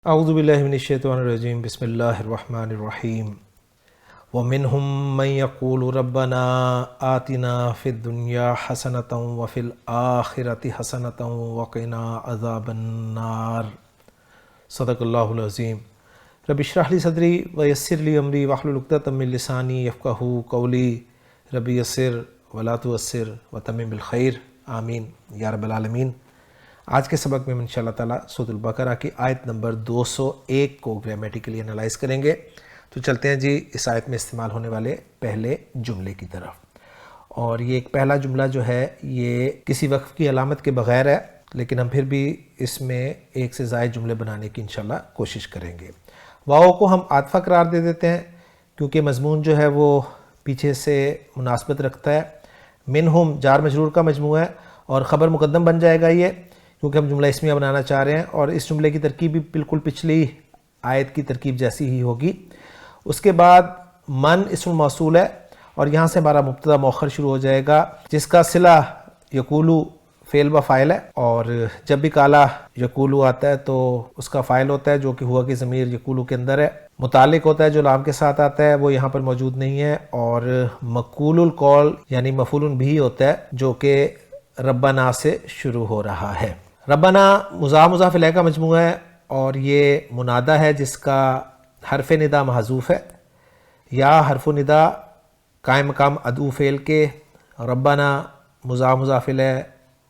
اعوذ باللہ من الشیطان الرجیم بسم اللہ الرحمن الرحیم ومنہم من یقول ربنا آتنا فی الدنیا حسنۃ وفی الآخرۃ حسنۃ وقنا عذاب النار۔ صدق اللہ العظیم۔ رب اشرح لی صدری ویسر لی امری واحلل عقدۃ من لسانی یفقہوا قولی۔ رب یسر ولا تعسر وتمم بالخیر، آمین یا رب العالمین۔ آج کے سبق میں ہم انشاءاللہ تعالیٰ سورۃ البقرہ کی آیت نمبر 201 کو گرامیٹیکلی انالائز کریں گے۔ تو چلتے ہیں جی اس آیت میں استعمال ہونے والے پہلے جملے کی طرف۔ اور یہ ایک پہلا جملہ جو ہے یہ کسی وقف کی علامت کے بغیر ہے، لیکن ہم پھر بھی اس میں ایک سے زائد جملے بنانے کی انشاءاللہ کوشش کریں گے۔ واو کو ہم عاطفہ قرار دے دیتے ہیں کیونکہ مضمون جو ہے وہ پیچھے سے مناسبت رکھتا ہے۔ منہم جار مجرور کا مجموعہ ہے اور خبر مقدم بن جائے گا یہ، کیونکہ ہم جملہ اسمیہ بنانا چاہ رہے ہیں، اور اس جملے کی ترکیب بھی بالکل پچھلی آیت کی ترکیب جیسی ہی ہوگی۔ اس کے بعد من اسم موصول ہے اور یہاں سے ہمارا مبتدا مؤخر شروع ہو جائے گا، جس کا صلہ یقولو فعل و فاعل ہے، اور جب بھی کالا یقولو آتا ہے تو اس کا فاعل ہوتا ہے جو کہ ہوا کی ضمیر یقولو کے اندر ہے، متعلق ہوتا ہے جو لام کے ساتھ آتا ہے وہ یہاں پر موجود نہیں ہے، اور مقول القول یعنی مفعول بھی ہوتا ہے جو کہ ربنا سے شروع ہو رہا ہے۔ ربنا مضاف الیہ کا مجموعہ ہے اور یہ منادہ ہے جس کا حرف ندا محذوف ہے، یا حرف ندا قائم مقام ادعو فعل کے، ربنا مضاف الیہ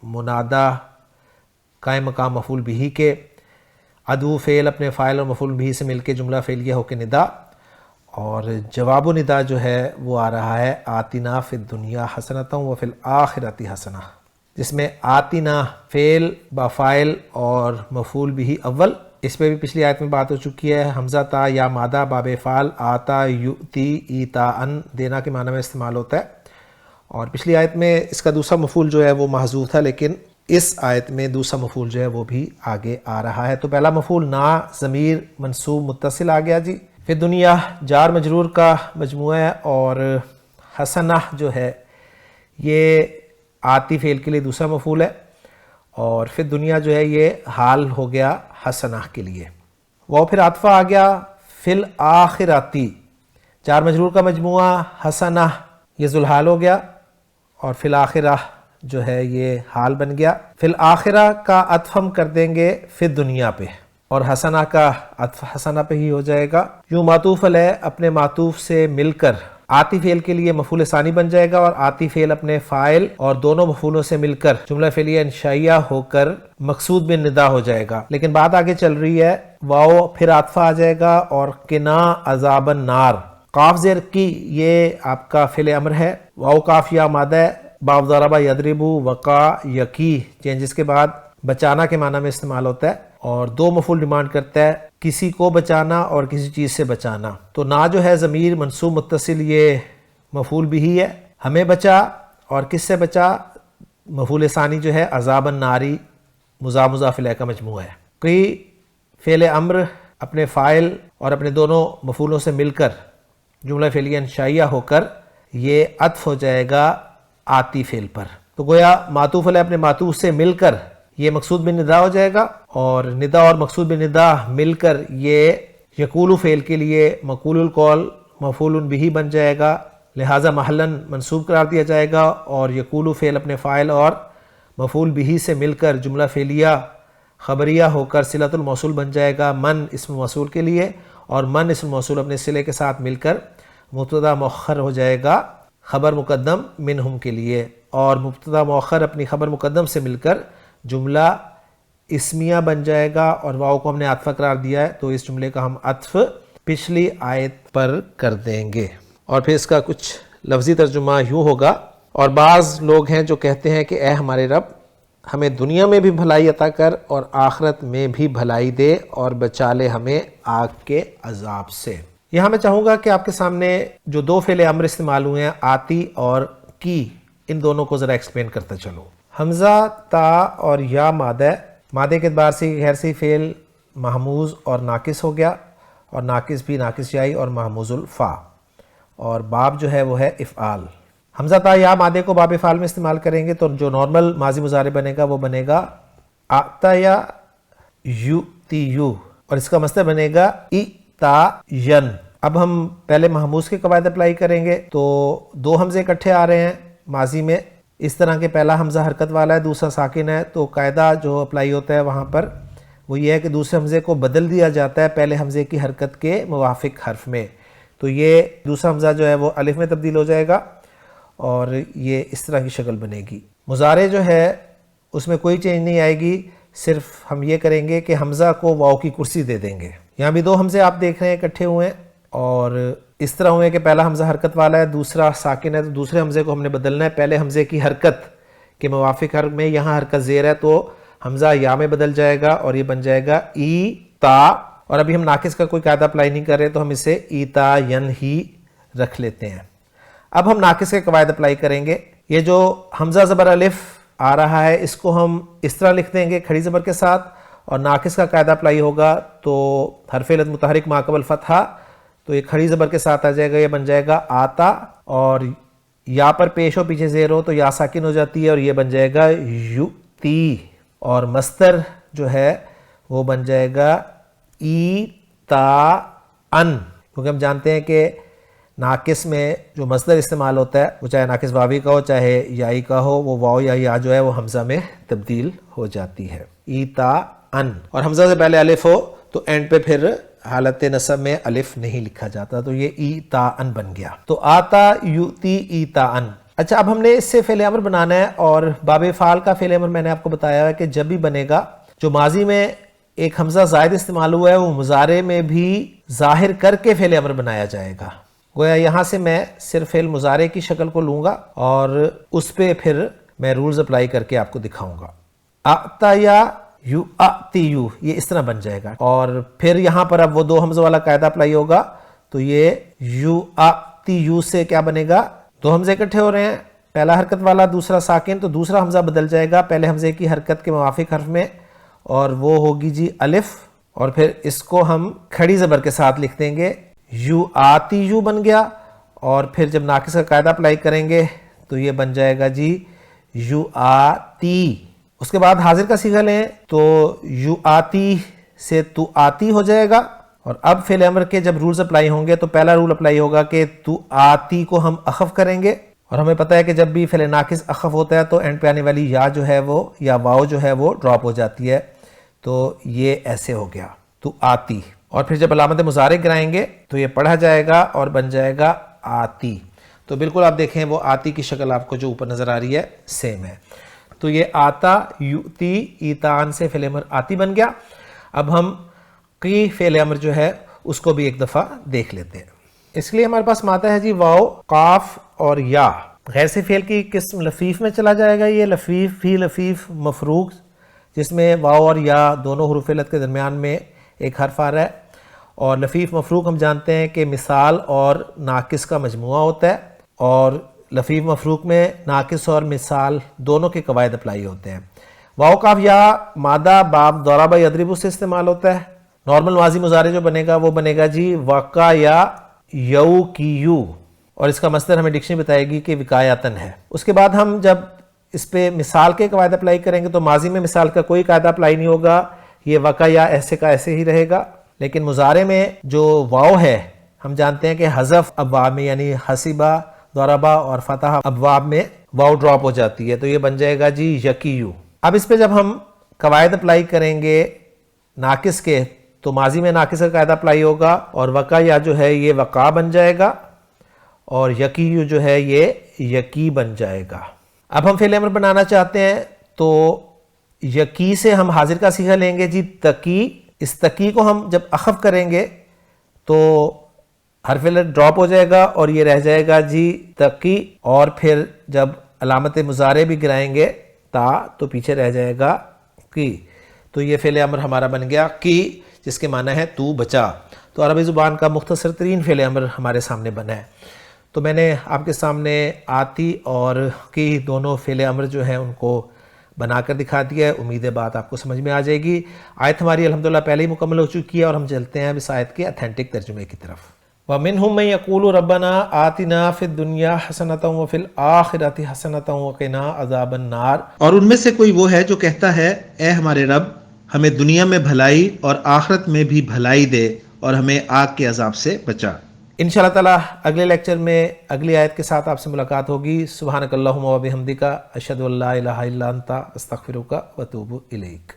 منادہ قائم مقام مفعول بھی کے، ادعو فعل اپنے فاعل اور مفعول بھی سے مل کے جملہ فعلیہ ہو کے ندا، اور جواب ندا جو ہے وہ آ رہا ہے آتنا فی الدنیا حسنۃ وفی الآخرۃ حسنہ، جس میں آتنا فعل با فاعل اور مفعول بھی اول، اس پہ بھی پچھلی آیت میں بات ہو چکی ہے۔ حمزہ تا یا مادہ باب فعل آتا یؤتی ایتا ان دینا کے معنی میں استعمال ہوتا ہے، اور پچھلی آیت میں اس کا دوسرا مفعول جو ہے وہ محذوف تھا، لیکن اس آیت میں دوسرا مفعول جو ہے وہ بھی آگے آ رہا ہے۔ تو پہلا مفعول نا ضمیر منصوب متصل آ گیا جی، پھر دنیا جار مجرور کا مجموعہ ہے، اور حسنہ جو ہے یہ آتی فعل کے لیے دوسرا مفعول ہے، اور پھر دنیا جو ہے یہ حال ہو گیا حسنہ کے لیے۔ وہ پھر عاطفہ آ گیا فی الآخراتی، جار مجرور کا مجموعہ حسنہ یہ ذوالحال ہو گیا، اور فی الآخرہ جو ہے یہ حال بن گیا۔ فی الآخرہ کا عطف ہم کر دیں گے فی دنیا پہ، اور حسنہ کا عطف حسنہ پہ ہی ہو جائے گا۔ یوں معطوف علیہ اپنے معطوف سے مل کر آتی فعل کے لیے مفعول ثانی بن جائے گا، اور آتی فعل اپنے فاعل اور دونوں مفعولوں سے مل کر جملہ فعلیہ انشائیہ ہو کر مقصود بن ندا ہو جائے گا۔ لیکن بات آگے چل رہی ہے، واو پھر عاطفہ آ جائے گا اور قنا عذاب النار، قاف زیر کی یہ آپ کا فعل امر ہے، واو کاف یا مادہ ہے، باب ضربہ یضربو وقع یقی چینجز کے بعد بچانا کے معنی میں استعمال ہوتا ہے، اور دو مفعول ڈیمانڈ کرتا ہے، کسی کو بچانا اور کسی چیز سے بچانا۔ تو نا جو ہے ضمیر منصوب متصل یہ مفعول بھی ہے، ہمیں بچا، اور کس سے بچا؟ مفعول ثانی جو ہے عذاب الناری مضاف الیہ کا مجموعہ ہے۔ کوئی فعل امر اپنے فاعل اور اپنے دونوں مفعولوں سے مل کر جملہ فعلیہ انشائیہ ہو کر یہ عطف ہو جائے گا آتی فعل پر، تو گویا معطوف علیہ اپنے معطوف سے مل کر یہ مقصود بن ندا ہو جائے گا، اور ندا اور مقصود بن ندا مل کر یہ یقولو فعل کے لیے مقول القول مفعول بھی بن جائے گا، لہٰذا محلاً منصوب قرار دیا جائے گا، اور یقولو فعل اپنے فاعل اور مفعول بھی سے مل کر جملہ فعلیہ خبریہ ہو کر صلۃ الموصول بن جائے گا من اسم موصول کے لیے، اور من اسم موصول اپنے صلے کے ساتھ مل کر مبتدا مؤخر ہو جائے گا خبر مقدم منہم کے لیے، اور مبتدا مؤخر اپنی خبر مقدم سے مل کر جملہ اسمیہ بن جائے گا، اور واو کو ہم نے عاطفہ قرار دیا ہے تو اس جملے کا ہم عطف پچھلی آیت پر کر دیں گے، اور پھر اس کا کچھ لفظی ترجمہ یوں ہوگا۔ اور بعض لوگ ہیں جو کہتے ہیں کہ اے ہمارے رب ہمیں دنیا میں بھی بھلائی عطا کر اور آخرت میں بھی بھلائی دے، اور بچا لے ہمیں آگ کے عذاب سے۔ یہاں میں چاہوں گا کہ آپ کے سامنے جو دو فعل امر استعمال ہوئے ہیں آتی اور کی، ان دونوں کو ذرا ایکسپلین کرتا چلو۔ حمزہ تا اور یا مادہ کے اعتبار سے غیر صحیح فعل محموز اور ناقص ہو گیا، اور ناقص بھی ناقص جائی اور محموز الفا، اور باب جو ہے وہ ہے افعال۔ حمزہ تا یا مادے کو باب افعال میں استعمال کریں گے تو جو نارمل ماضی مضارع بنے گا وہ بنے گا آتا یا یؤتی یو، اور اس کا مصدر بنے گا ایتاین۔ اب ہم پہلے محموز کے قواعد اپلائی کریں گے، تو دو حمزے اکٹھے آ رہے ہیں ماضی میں اس طرح کہ پہلا حمزہ حرکت والا ہے، دوسرا ساکن ہے، تو قاعدہ جو اپلائی ہوتا ہے وہاں پر وہ یہ ہے کہ دوسرے حمزے کو بدل دیا جاتا ہے پہلے حمزے کی حرکت کے موافق حرف میں، تو یہ دوسرا حمزہ جو ہے وہ الف میں تبدیل ہو جائے گا اور یہ اس طرح کی شکل بنے گی۔ مضارع جو ہے اس میں کوئی چینج نہیں آئے گی، صرف ہم یہ کریں گے کہ حمزہ کو واو کی کرسی دے دیں گے۔ یہاں بھی دو حمزے آپ دیکھ رہے ہیں اکٹھے ہوئے ہیں اور اس طرح ہوئے کہ پہلا حمزہ حرکت والا ہے، دوسرا ساکن ہے، تو دوسرے حمزے کو ہم نے بدلنا ہے پہلے حمزے کی حرکت کے موافق حرف میں۔ یہاں حرکت زیر ہے تو حمزہ یا میں بدل جائے گا اور یہ بن جائے گا ای تا، اور ابھی ہم ناقص کا کوئی قاعدہ اپلائی نہیں کر رہے تو ہم اسے ایتا ین ہی رکھ لیتے ہیں۔ اب ہم ناقص کے قواعد اپلائی کریں گے۔ یہ جو حمزہ زبر الف آ رہا ہے اس کو ہم اس طرح لکھ دیں گے کھڑی زبر کے ساتھ، اور ناقص کا قاعدہ اپلائی ہوگا تو حرف علت متحرک ما قبل فتحہ، تو یہ کھڑی زبر کے ساتھ آ جائے گا، یہ بن جائے گا آتا، اور یا پر پیش ہو پیچھے زیر ہو تو یا ساکن ہو جاتی ہے اور یہ بن جائے گا یؤتی، اور مصدر جو ہے وہ بن جائے گا ایتاان، کیونکہ ہم جانتے ہیں کہ ناقص میں جو مصدر استعمال ہوتا ہے وہ چاہے ناقص واوی کا ہو چاہے یائی کا ہو، وہ واو یا یا جو ہے وہ حمزہ میں تبدیل ہو جاتی ہے، ایتاان، اور حمزہ سے پہلے الف ہو تو اینڈ پہ پھر حالت نصب میں الف نہیں لکھا جاتا، تو یہ ایتاان بن گیا، تو آتا یؤتی ایتاان۔ اچھا، اب ہم نے اس سے فعل امر بنانا ہے، اور باب فعال کا فعل امر میں نے آپ کو بتایا ہے کہ جب بھی بنے گا جو ماضی میں ایک حمزہ زائد استعمال ہوا ہے وہ مضارع میں بھی ظاہر کر کے فعل امر بنایا جائے گا۔ گویا یہاں سے میں صرف فعل مضارع کی شکل کو لوں گا اور اس پہ پھر میں رولز اپلائی کر کے آپ کو دکھاؤں گا۔ آتا یا یو آتی یو، یہ اس طرح بن جائے گا، اور پھر یہاں پر اب وہ دو حمزوں والا قاعدہ اپلائی ہوگا، تو یہ یو آتی یو سے کیا بنے گا، دو حمزے اکٹھے ہو رہے ہیں، پہلا حرکت والا دوسرا ساکن، تو دوسرا حمزہ بدل جائے گا پہلے حمزے کی حرکت کے موافق حرف میں، اور وہ ہوگی جی الف، اور پھر اس کو ہم کھڑی زبر کے ساتھ لکھ دیں گے، یو آتی یو بن گیا، اور پھر جب ناقص کا قاعدہ اپلائی کریں گے تو یہ بن جائے گا جی یو آتی۔ اس کے بعد حاضر کا صیغہ لیں تو یو آتی سے تو آتی ہو جائے گا، اور اب فعل امر کے جب رولز اپلائی ہوں گے تو پہلا رول اپلائی ہوگا کہ تو آتی کو ہم اخف کریں گے، اور ہمیں پتہ ہے کہ جب بھی فعل ناقص اخف ہوتا ہے تو اینڈ پہ آنے والی یا جو ہے وہ یا واو جو ہے وہ ڈراپ ہو جاتی ہے، تو یہ ایسے ہو گیا تو آتی، اور پھر جب علامت مضارع گرائیں گے تو یہ پڑھا جائے گا اور بن جائے گا آتی، تو بالکل آپ دیکھیں وہ آتی کی شکل آپ کو جو اوپر نظر آ رہی ہے سیم ہے، تو یہ آتا یؤتی ایتان سے فعل امر آتی بن گیا۔ اب ہم کی فعل امر جو ہے اس کو بھی ایک دفعہ دیکھ لیتے ہیں۔ اس لیے ہمارے پاس ماتا ہے جی واو، قاف اور یا، غیر سے فعل کی قسم لفیف میں چلا جائے گا، یہ لفیف فی لفیف مفروغ جس میں واو اور یا دونوں حروف علت کے درمیان میں ایک حرف آ رہا ہے، اور لفیف مفروغ ہم جانتے ہیں کہ مثال اور ناقص کا مجموعہ ہوتا ہے، اور لفیف مفروغ میں ناقص اور مثال دونوں کے قواعد اپلائی ہوتے ہیں۔ واو قاف یا مادہ باب ضرب یضرب سے استعمال ہوتا ہے۔ نارمل ماضی مضارع جو بنے گا وہ بنے گا جی وقع یا یو کی یو، اور اس کا مصدر ہمیں ڈکشنری بتائے گی کہ وقایتن ہے۔ اس کے بعد ہم جب اس پہ مثال کے قواعد اپلائی کریں گے تو ماضی میں مثال کا کوئی قاعدہ اپلائی نہیں ہوگا، یہ وقع یا ایسے کا ایسے ہی رہے گا، لیکن مضارع میں جو واو ہے ہم جانتے ہیں کہ حذف ابواب میں یعنی حسبہ، ضربہ اور فتح ابواب میں واو ڈراپ ہو جاتی ہے، تو یہ بن جائے گا جی یکیو۔ اب اس پہ جب ہم قواعد اپلائی کریں گے ناقص کے تو ماضی میں ناقص کا قاعدہ اپلائی ہوگا، اور وقع یا جو ہے یہ وقع بن جائے گا، اور یکیو جو ہے یہ یکی بن جائے گا۔ اب ہم فعل امر بنانا چاہتے ہیں تو یکی سے ہم حاضر کا صیغہ لیں گے جی تقی، اس تقی کو ہم جب اخف کریں گے تو حرف علت ڈراپ ہو جائے گا اور یہ رہ جائے گا جی تقی، اور پھر جب علامت مضارع بھی گرائیں گے تا تو پیچھے رہ جائے گا کی، تو یہ فعل امر ہمارا بن گیا کی، جس کے معنی ہے تو بچا۔ تو عربی زبان کا مختصر ترین فعل امر ہمارے سامنے بنا ہے۔ تو میں نے آپ کے سامنے آتی اور کی دونوں فعل امر جو ہیں ان کو بنا کر دکھا دیا ہے، امید ہے بات آپ کو سمجھ میں آ جائے گی۔ آیت ہماری الحمدللہ پہلے ہی مکمل ہو چکی ہے اور ہم چلتے ہیں اب اس آیت کے اتھینٹک ترجمے کی طرف۔ وَمِنْهُمْ مَنْ يَقُولُ رَبَّنَا آتِنَا فِي الدُّنْيَا حَسَنَةً وَفِي الْآخِرَةِ حَسَنَةً وَقِنَا عَذَابَ النَّارِ، اور ان میں سے کوئی وہ ہے جو کہتا ہے اے ہمارے رب ہمیں دنیا میں بھلائی اور آخرت میں بھی بھلائی دے اور ہمیں آگ کے عذاب سے بچا۔ ان شاء اللہ تعالیٰ اگلے لیکچر میں اگلی آیت کے ساتھ آپ سے ملاقات ہوگی۔ سبحانک اللہم و بحمدک، اشہد ان لا الہ الا انت، استغفرک و اتوب الیک۔